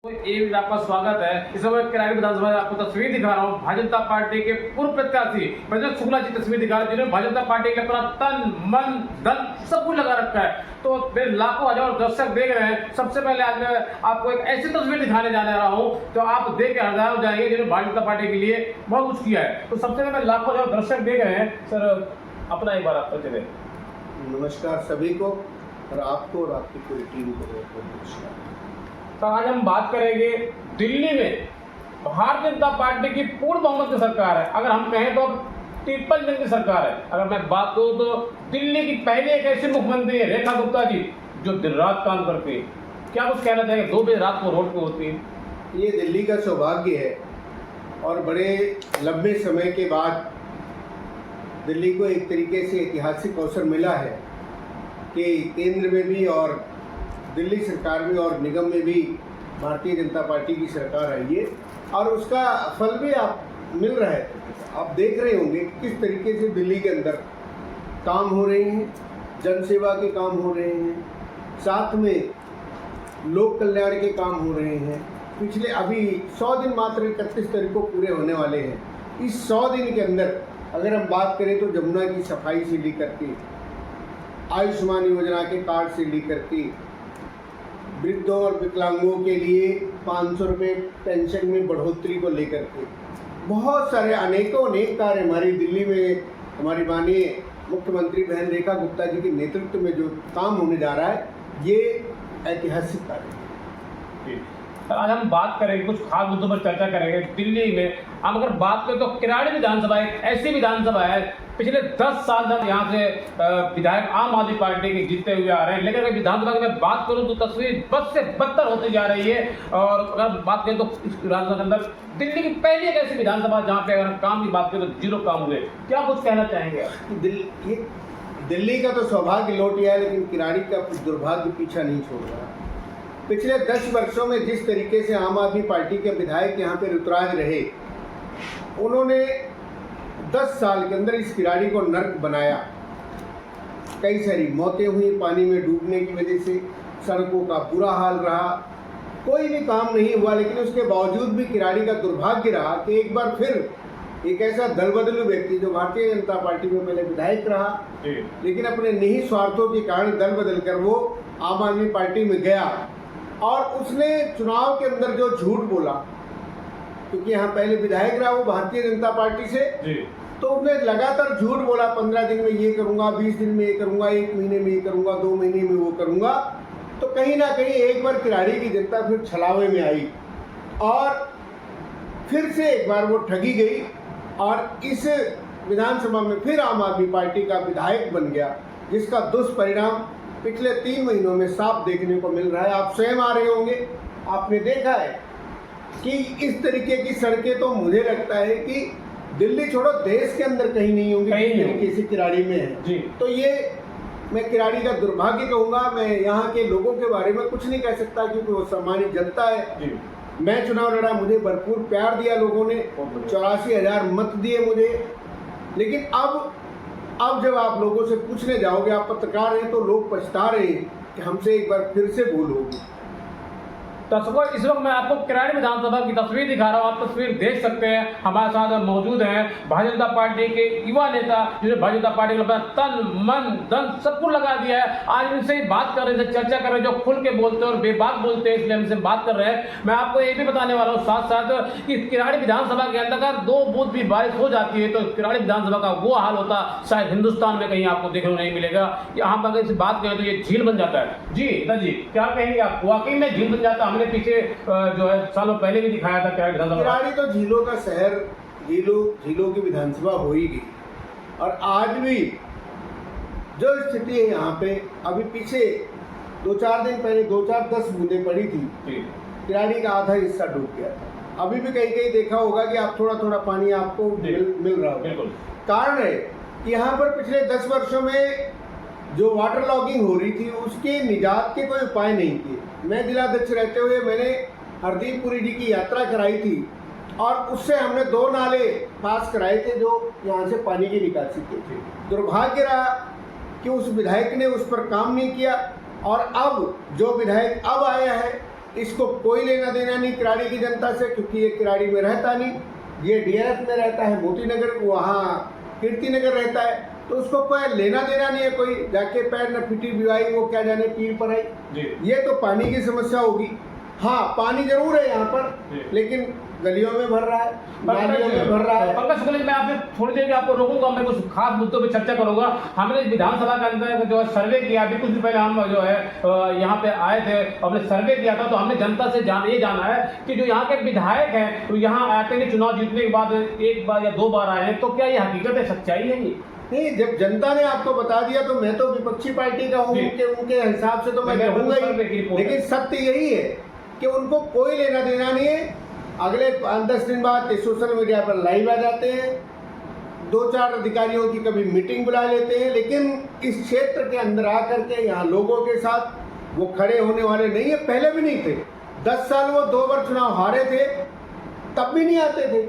एक आपका स्वागत है। इस समय किराड़ी विधानसभा आपको तस्वीर दिखा रहा हूँ। भारतीय जनता पार्टी के पूर्व प्रत्याशी प्रज्वल शुक्ला जी तस्वीर दिखा रहे हैं, जिन्होंने भारतीय जनता पार्टी के अपना तन मन धन सब कुछ लगा रखा है। तो मेरे लाखों हजारों दर्शक देख रहे हैं। सबसे पहले आज मैं आपको एक ऐसी तस्वीर दिखाने जाने रहा हूँ तो आप देख के हैरान हो जाएंगे, जिन्होंने भारतीय जनता पार्टी के लिए बहुत कुछ किया है। तो सबसे पहले लाखों हजारों दर्शक देख रहे हैं। सर अपना एक बार आप चले। नमस्कार सभी को और आपको और आपकी पूरी टीम को नमस्कार। तो आज हम बात करेंगे दिल्ली में भारतीय जनता पार्टी की पूर्ण बहुमत की सरकार है। अगर हम कहें तो ट्रिपल इंजन की सरकार है। अगर मैं बात करूं तो दिल्ली की पहली एक ऐसी मुख्यमंत्री है रेखा गुप्ता जी, जो दिन रात काम करती है। क्या कुछ कहना चाहेंगे? 2 बजे रात को रोड पे होती है। ये दिल्ली का सौभाग्य है और बड़े लंबे समय के बाद दिल्ली को एक तरीके से ऐतिहासिक अवसर मिला है कि केंद्र में भी और दिल्ली सरकार में और निगम में भी भारतीय जनता पार्टी की सरकार आई है और उसका फल भी आप मिल रहा है। आप देख रहे होंगे किस तरीके से दिल्ली के अंदर काम हो रहे हैं, जनसेवा के काम हो रहे हैं, साथ में लोक कल्याण के काम हो रहे हैं। पिछले अभी 100 दिन मात्र 31 तारीख को पूरे होने वाले हैं। इस 100 दिन के अंदर अगर हम बात करें तो जमुना की सफाई से लेकर के आयुष्मान योजना के कार्ड से लेकर के वृद्धों और विकलांगों के लिए 500 रुपये पेंशन में बढ़ोतरी को लेकर के बहुत सारे अनेकों अनेक कार्य हमारी दिल्ली में हमारी माननीय मुख्यमंत्री बहन रेखा गुप्ता जी के नेतृत्व में जो काम होने जा रहा है, ये ऐतिहासिक कार्य है। आज हम बात करेंगे, कुछ खास मुद्दों पर चर्चा करेंगे। दिल्ली में हम अगर बात करें तो किराड़ी विधानसभा एक ऐसी विधानसभा है, पिछले 10 साल तक यहाँ से विधायक आम आदमी पार्टी के जीतते हुए आ रहे हैं। लेकिन अगर विधानसभा की मैं बात करूँ तो तस्वीर बद से बदतर होती जा रही है। और अगर बात करें तो इस विधानसभा के अंदर दिल्ली की पहली एक ऐसी विधानसभा जहाँ पे अगर काम की बात करें तो 0 काम हुए। क्या कुछ कहना चाहेंगे? दिल्ली का तो सौभाग्य लौट गया है, लेकिन किराड़ी का दुर्भाग्य पीछा नहीं छोड़ रहा। पिछले 10 वर्षों में जिस तरीके से आम आदमी पार्टी के विधायक यहाँ पे ऋतुराज रहे, उन्होंने 10 साल के अंदर इस किराड़ी को नर्क बनाया। कई सारी मौतें हुई पानी में डूबने की वजह से, सड़कों का बुरा हाल रहा, कोई भी काम नहीं हुआ। लेकिन उसके बावजूद भी किराड़ी का दुर्भाग्य रहा कि एक बार फिर एक ऐसा दलबदलू व्यक्ति जो भारतीय जनता पार्टी में पहले विधायक रहा, लेकिन अपने निहित स्वार्थों के कारण दल बदल कर वो आम आदमी पार्टी में गया और उसने चुनाव के अंदर जो झूठ बोला, क्योंकि यहाँ पहले विधायक रहा वो भारतीय जनता पार्टी से, तो उसने लगातार झूठ बोला। 15 दिन में ये करूँगा, 20 दिन में ये करूँगा, 1 महीने में ये करूँगा, 2 महीने में वो करूँगा। तो कहीं ना कहीं एक बार किराड़ी की जनता फिर छलावे में आई और फिर से एक बार वो ठगी गई और इस विधानसभा में फिर आम आदमी पार्टी का विधायक बन गया, जिसका दुष्परिणाम पिछले 3 महीनों में साफ देखने को मिल रहा है। आप स्वयं आ रहे होंगे, आपने देखा है कि इस तरीके की सड़कें तो मुझे लगता है कि दिल्ली छोड़ो देश के अंदर कहीं नहीं होंगी, कहीं तरीके से किराड़ी में है जी। तो ये मैं किराड़ी का दुर्भाग्य कहूँगा। मैं यहाँ के लोगों के बारे में कुछ नहीं कह सकता क्योंकि वो सामान्य जनता है जी। मैं चुनाव लड़ा, मुझे भरपूर प्यार दिया लोगों ने, 84,000 मत दिए मुझे। लेकिन अब जब आप लोगों से पूछने जाओगे, आप पत्रकार हैं, तो लोग पछता रहे हैं कि हमसे एक बार फिर से भूल होगी। दर्शकों, इस वक्त मैं आपको किराड़ी विधानसभा की तस्वीर दिखा रहा हूँ। आप तस्वीर देख सकते हैं। हमारे साथ मौजूद हैं भारतीय जनता पार्टी के युवा नेता, जिन्होंने भारतीय जनता पार्टी के तन मन धन सब कुछ लगा दिया है। आज इनसे बात कर रहे थे, चर्चा कर रहे हैं, जो खुल के बोलते हैं और बेबाक बोलते हैं, इसलिए हमसे बात कर रहे हैं। मैं आपको ये भी बताने वाला हूँ साथ साथ कि किराड़ी विधानसभा के अंदर अगर 2 बूथ भी बारिश हो जाती है तो किराड़ी विधानसभा का वो हाल होता शायद हिंदुस्तान में कहीं आपको देखने को नहीं मिलेगा। यहाँ पर अगर बात करें तो ये झील बन जाता है। जी जी, क्या कहेंगे आप? वाकई में झील बन जाता? हमने पीछे जो है सालों पहले भी दिखाया था किराड़ी तो झीलों का शहर, झीलों की विधानसभा हो ही गई। और आज भी जो स्थिति है यहाँ पे, अभी पीछे 2-4 दिन पहले 2-4-10 बूंदें पड़ी थी, किराड़ी का आधा हिस्सा डूब गया था। अभी भी कहीं कहीं देखा होगा कि आप थोड़ा थोड़ा पानी आपको मिल रहा होगा। कारण है कि यहाँ पर पिछले 10 वर्षों में जो वाटर लॉगिंग हो रही थी उसके निजात के कोई उपाय नहीं किए। मैं जिलाध्यक्ष रहते हुए मैंने हरदीपपुरी जी की यात्रा कराई थी और उससे हमने 2 नाले पास कराए थे जो यहाँ से पानी की निकासी की थी। दुर्भाग्य रहा कि उस विधायक ने उस पर काम नहीं किया और अब जो विधायक अब आया है इसको कोई लेना देना नहीं किराड़ी की जनता से, क्योंकि ये किराड़ी में रहता नहीं, ये डीआरएफ में रहता है, मोती नगर वहाँ कीर्ति नगर रहता है, तो उसको कोई लेना देना नहीं है। कोई जाके पैर न फिटी बिवाई वो क्या जाने पीर पर आई। ये तो पानी की समस्या होगी। हाँ, पानी जरूर है यहाँ पर, लेकिन गलियों में भर रहा है, नालियों में भर रहा है। पंकज शुक्ला, मैं आपसे थोड़ी देर आपको रोकूंगा, मैं कुछ खास मुद्दों पे चर्चा करूंगा। हमने विधानसभा के अंदर जो है सर्वे किया, अभी कुछ दिन पहले हम जो है यहाँ पे आए थे, हमने सर्वे किया था, तो हमने जनता से ये जाना है कि जो यहाँ के विधायक हैं, तो यहाँ आते हैं चुनाव जीतने के बाद 1 बार या 2 बार आए हैं, तो क्या ये हकीकत है, सच्चाई है ये? नहीं, जब जनता ने आपको बता दिया तो मैं तो विपक्षी पार्टी का हूँ, उनके हिसाब से तो मैं कहूँगा ही, लेकिन सत्य यही है कि उनको कोई लेना देना नहीं है। अगले 5-10 दिन बाद सोशल मीडिया पर लाइव आ जाते हैं, 2-4 अधिकारियों की कभी मीटिंग बुला लेते हैं, लेकिन इस क्षेत्र के अंदर आकर के यहाँ लोगों के साथ वो खड़े होने वाले नहीं है। पहले भी नहीं थे, 10 साल वो 2 बार चुनाव हारे थे, तब भी नहीं आते थे।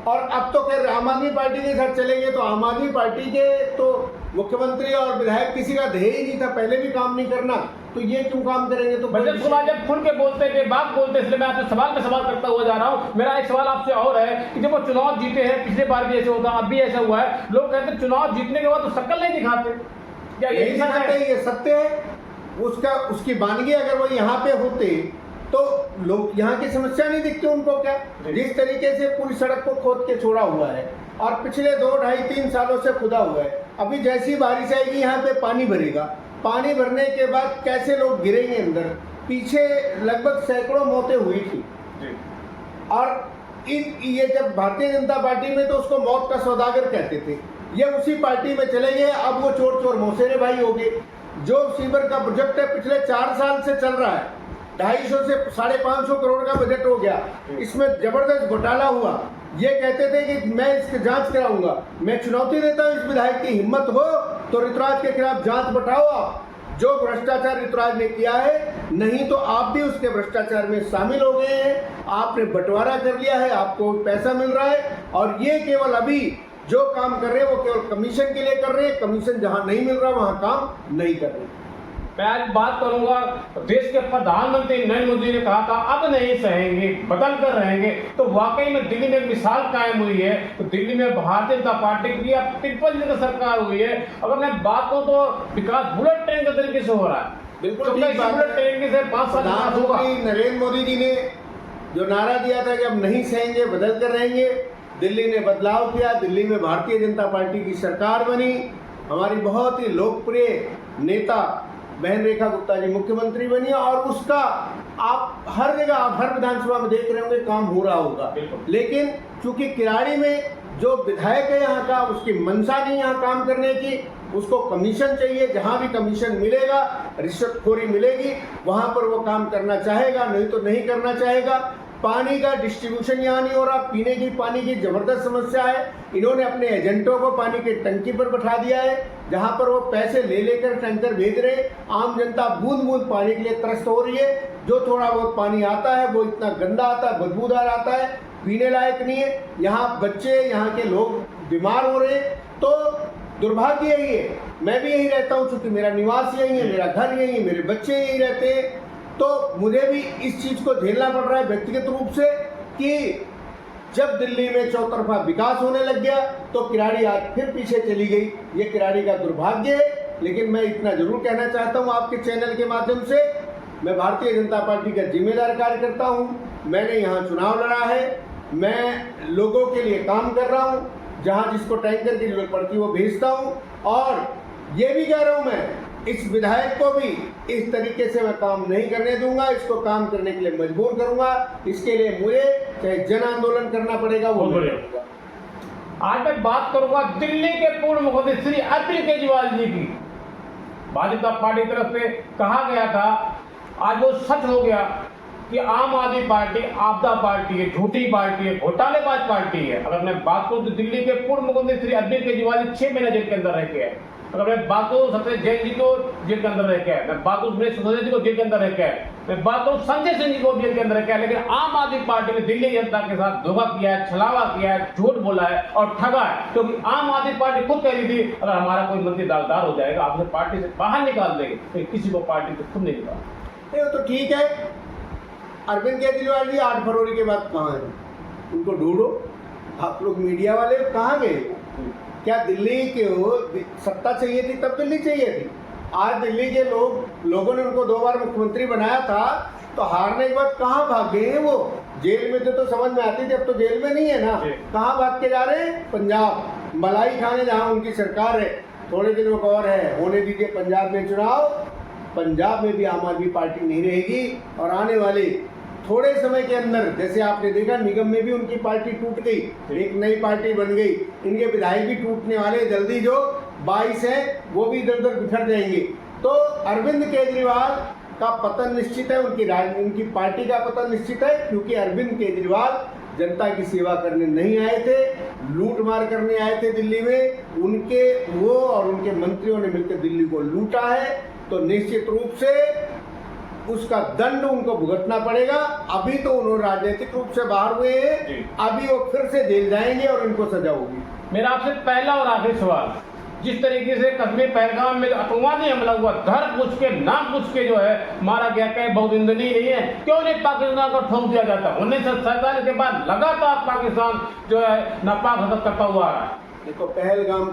और अब तो खैर आम आदमी पार्टी के साथ चलेंगे, तो आम आदमी पार्टी के तो मुख्यमंत्री और विधायक किसी का ध्येय ही नहीं था पहले भी काम नहीं करना, तो ये क्यों काम करेंगे? तो जब खुल के बोलते हैं, बात बोलते हैं, इसलिए मैं आपसे सवाल पे सवाल करता हुआ जा रहा हूँ। मेरा एक सवाल आपसे और है कि जब वो चुनाव जीते हैं, पिछले बार भी ऐसे होता, अब भी ऐसा हुआ है, लोग कहते हैं चुनाव जीतने के बाद तो शक्ल नहीं दिखाते, क्या यही दिखाते? ये सत्य है। उसकी वानगी अगर वो यहाँ पे होते तो लोग यहाँ की समस्या नहीं दिखती उनको। क्या जिस तरीके से पूरी सड़क को खोद के छोड़ा हुआ है और पिछले 2, 2.5, 3 सालों से खुदा हुआ है, अभी जैसी बारिश आएगी यहाँ पे पानी भरेगा, पानी भरने के बाद कैसे लोग गिरेंगे अंदर। पीछे लगभग सैकड़ों मौतें हुई थी, और ये जब भारतीय जनता पार्टी में तो उसको मौत का सौदागर कहते थे, ये उसी पार्टी में चले गए, अब वो चोर चोर मौसेरे भाई हो गए। जो सीवर का प्रोजेक्ट है पिछले 4 साल से चल रहा है, 250 से 550 करोड़ का बजट हो गया, इसमें जबरदस्त घोटाला हुआ। ये कहते थे कि मैं इसकी जांच कराऊंगा। मैं चुनौती देता हूं, इस विधायक की हिम्मत हो तो ऋतुराज के खिलाफ जांच बैठाओ आप। जो भ्रष्टाचार ऋतुराज ने किया है, नहीं तो आप भी उसके भ्रष्टाचार में शामिल हो गए हैं, आपने बंटवारा कर लिया है, आपको पैसा मिल रहा है, और ये केवल अभी जो काम कर रहे हैं वो केवल कमीशन के लिए कर रहे हैं। कमीशन जहां नहीं मिल रहा वहां काम नहीं कर रहे। मैं आज बात करूंगा, देश के प्रधानमंत्री नरेंद्र मोदी ने कहा था अब नहीं सहेंगे, बदल कर रहेंगे, तो वाकई में दिल्ली में एक मिसाल कायम हुई है। तो दिल्ली में भारतीय जनता पार्टी की अब 53 की सरकार हुई है। अगर मैं बात करूं तो विकास बुलेट ट्रेन के तरीके से हो रहा है। बिल्कुल तो बुलेट ट्रेन से 5 साल प्रधानमंत्री नरेंद्र मोदी जी ने जो नारा दिया था कि अब नहीं सहेंगे, बदल कर रहेंगे, दिल्ली ने बदलाव किया। दिल्ली में भारतीय जनता पार्टी की सरकार बनी, हमारी बहुत ही लोकप्रिय नेता बहन रेखा गुप्ता जी मुख्यमंत्री बनी, और उसका आप हर जगह, आप हर विधानसभा में देख रहे होंगे काम हो रहा होगा। लेकिन चूंकि किराड़ी में जो विधायक है यहाँ का, उसकी मंशा नहीं यहाँ काम करने की, उसको कमीशन चाहिए, जहाँ भी कमीशन मिलेगा, रिश्वतखोरी मिलेगी, वहाँ पर वो काम करना चाहेगा, नहीं तो नहीं करना चाहेगा। पानी का डिस्ट्रीब्यूशन यहाँ नहीं हो रहा, पीने की पानी की जबरदस्त समस्या है। इन्होंने अपने एजेंटों को पानी की टंकी पर बैठा दिया है, जहाँ पर वो पैसे ले लेकर टैंकर भेज रहे। आम जनता बूंद बूंद पानी के लिए त्रस्त हो रही है। जो थोड़ा बहुत पानी आता है वो इतना गंदा आता है, बदबूदार आता है, पीने लायक नहीं है। यहाँ बच्चे, यहाँ के लोग बीमार हो रहे हैं। तो दुर्भाग्य यही है, मैं भी यहीं रहता हूँ, चूंकि मेरा निवास यही है, मेरा घर यही है, मेरे बच्चे यहीं रहते हैं, तो मुझे भी इस चीज को झेलना पड़ रहा है व्यक्तिगत रूप से कि जब दिल्ली में चौतरफा विकास होने लग गया तो किराड़ी आज फिर पीछे चली गई। ये किराड़ी का दुर्भाग्य है। लेकिन मैं इतना जरूर कहना चाहता हूं आपके चैनल के माध्यम से, मैं भारतीय जनता पार्टी का जिम्मेदार कार्यकर्ता हूं। मैंने यहाँ चुनाव लड़ा है, मैं लोगों के लिए काम कर रहा हूं, जहां जिसको टैंकर की जरूरत पड़ती है वो भेजता हूं। और ये भी कह रहा हूं, मैं इस विधायक को भी इस तरीके से मैं काम नहीं करने दूंगा, इसको काम करने के लिए मजबूर करूंगा। इसके लिए मुझे चाहे जन आंदोलन करना पड़ेगा, वो करूंगा। आज मैं बात करूंगा दिल्ली के पूर्व मुख्यमंत्री श्री अरविंद केजरीवाल जी की। भारतीय जनता पार्टी की तरफ से कहा गया था, आज वो सच हो गया कि आम आदमी पार्टी आपदा पार्टी है, झूठी पार्टी है, घोटालेबाज पार्टी है। अगर मैं बात करूं तो दिल्ली के पूर्व मुख्यमंत्री श्री अरविंद केजरीवाल 6 महीने जेल के अंदर रह के है। अगर मैं बात करूं सत्येंद्र जैन जी को जेल के अंदर रह के है, मैं बात करूं सुरेश सिसोदिया जी को जेल के अंदर रह के है, मैं बात करूं संजय सिंह जी को जेल के अंदर रह के है। लेकिन आम आदमी पार्टी ने दिल्ली जनता के साथ धोखा किया है, छलावा किया है, झूठ बोला है और ठगा है। क्योंकि आम आदमी पार्टी खुद कह रही थी अगर हमारा कोई मंत्री दावेदार हो जाएगा आप उसे पार्टी से बाहर निकाल देंगे, तो किसी को पार्टी से खुद नहीं निकाल। तो ठीक है, अरविंद केजरीवाल जी 8 फरवरी के बाद कहाँ हैं? उनको ढूंढो। आप लोग मीडिया वाले कहाँ गए? क्या दिल्ली के हो सत्ता चाहिए थी तब दिल्ली चाहिए थी? आज दिल्ली के लोगों ने उनको 2 बार मुख्यमंत्री बनाया था, तो हारने के बाद कहाँ भाग गए हैं वो? जेल में थे तो समझ में आती थी, अब तो जेल में नहीं है ना। कहाँ भाग के जा रहे हैं? पंजाब मलाई खाने, जहाँ उनकी सरकार है। थोड़े दिनों का और है, होने दीजिए पंजाब में चुनाव। पंजाब में भी आम आदमी पार्टी नहीं रहेगी और आने वाले थोड़े समय के अंदर, जैसे आपने देखा निगम में भी उनकी पार्टी टूट गई, एक नई पार्टी बन गई। इनके विधायक भी टूटने वाले, जल्दी जो 22 है वो भी इधर उधर बिखर जाएंगे। तो अरविंद केजरीवाल का पतन निश्चित है, उनकी पार्टी का पतन निश्चित है, क्योंकि अरविंद केजरीवाल जनता की सेवा करने नहीं आए थे, लूट मार करने आए थे दिल्ली में। वो और उनके मंत्रियों ने मिलकर दिल्ली को लूटा है, तो निश्चित रूप से उसका दंड उनको भुगतना पड़ेगा। अभी तो उन्होंने राजनीतिक रूप से बाहर हुए हैं, अभी वो फिर से जेल जाएंगे और इनको सजा होगी। मेरा आपसे पहला और आखिरी सवाल, जिस तरीके से कश्मीर पहलगाम में आतंकवादी हमला हुआ, धर पूछ के नाम पूछ के जो है मारा गया, कहीं बहुत निंदनीय नहीं है? क्यों नहीं पाकिस्तान को ठोक दिया जाता? 1947 के बाद लगातार पाकिस्तान जो है नापाक हरकत करता हुआ आ रहा है। देखो, पहलगाम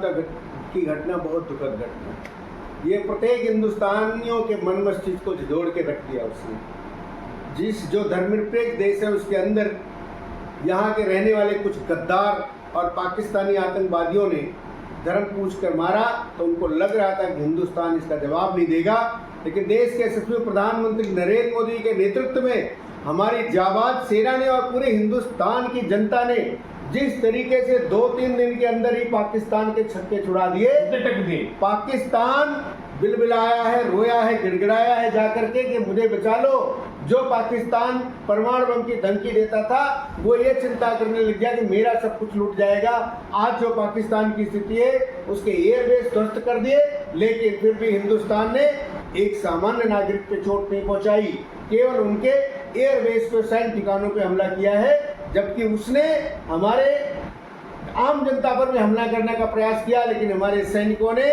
की घटना बहुत दुखद घटना है। ये प्रत्येक हिंदुस्तानियों के मन मस्तिष्क को जोड़ के रख दिया उसने। जो धर्मनिरपेक्ष देश है उसके अंदर यहाँ के रहने वाले कुछ गद्दार और पाकिस्तानी आतंकवादियों ने धर्म पूछ कर मारा, तो उनको लग रहा था कि हिंदुस्तान इसका जवाब नहीं देगा। लेकिन देश के यशस्वी प्रधानमंत्री नरेंद्र मोदी के नेतृत्व में हमारी जाबाज सेना ने और पूरे हिंदुस्तान की जनता ने जिस तरीके से 2-3 दिन के अंदर ही पाकिस्तान के छक्के छुड़ा दिए। पाकिस्तान बिलबिलाया है, रोया है, गिड़गिड़ाया है जाकर के कि मुझे बचा लो। जो पाकिस्तान परमाणु बम की धमकी देता था, वो ये चिंता करने लग गया कि मेरा सब कुछ लूट जाएगा। आज जो पाकिस्तान की स्थिति है, उसके एयरबेस ध्वस्त कर दिए, लेकिन फिर भी हिंदुस्तान ने एक सामान्य नागरिक पे चोट नहीं पहुंचाई, केवल उनके एयरबेस पे, सैन्य ठिकानों पे हमला किया है। जबकि उसने हमारे आम जनता पर भी हमला करने का प्रयास किया, लेकिन हमारे सैनिकों ने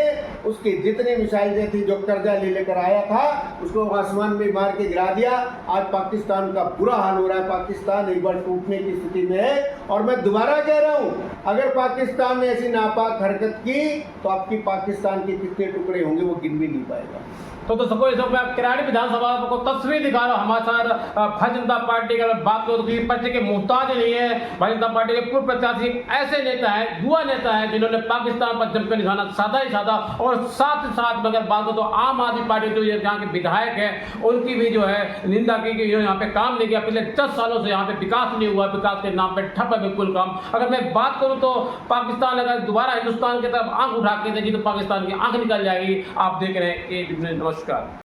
उसकी जितनी मिसाइलें थी, जो कर्जा ले लेकर आया था, उसको आसमान में मार के गिरा दिया। आज पाकिस्तान का बुरा हाल हो रहा है। पाकिस्तान एक बार टूटने की स्थिति में है। और मैं दोबारा कह रहा हूँ, अगर पाकिस्तान ने ऐसी नापाक हरकत की तो आपकी पाकिस्तान के कितने टुकड़े होंगे वो गिन भी नहीं पाएगा। तो दोस्तों इस वक्त किराड़ी विधानसभा को तस्वीर दिखा रहा हूँ। हमारे साथ भारतीय जनता पार्टी का बात करो तो पर्चे के मोहताज नहीं है। भारतीय जनता पार्टी के पूर्व प्रत्याशी ऐसे नेता है, युवा नेता है, जिन्होंने पाकिस्तान पर जमकर निशाना साधा ही साधा। और साथ ही साथ में अगर बात करो तो आम आदमी पार्टी जो यहाँ के विधायक है, उनकी भी जो है निंदा की कि यहाँ पे काम नहीं किया। पिछले 10 सालों से यहाँ पे विकास नहीं हुआ, विकास के नाम पर ठप है बिल्कुल काम। अगर मैं बात करूँ तो पाकिस्तान अगर दोबारा हिंदुस्तान की तरफ आंख उठा के देखी तो पाकिस्तान की आंख निकल जाएगी। आप देख रहे हैं नमस्कार।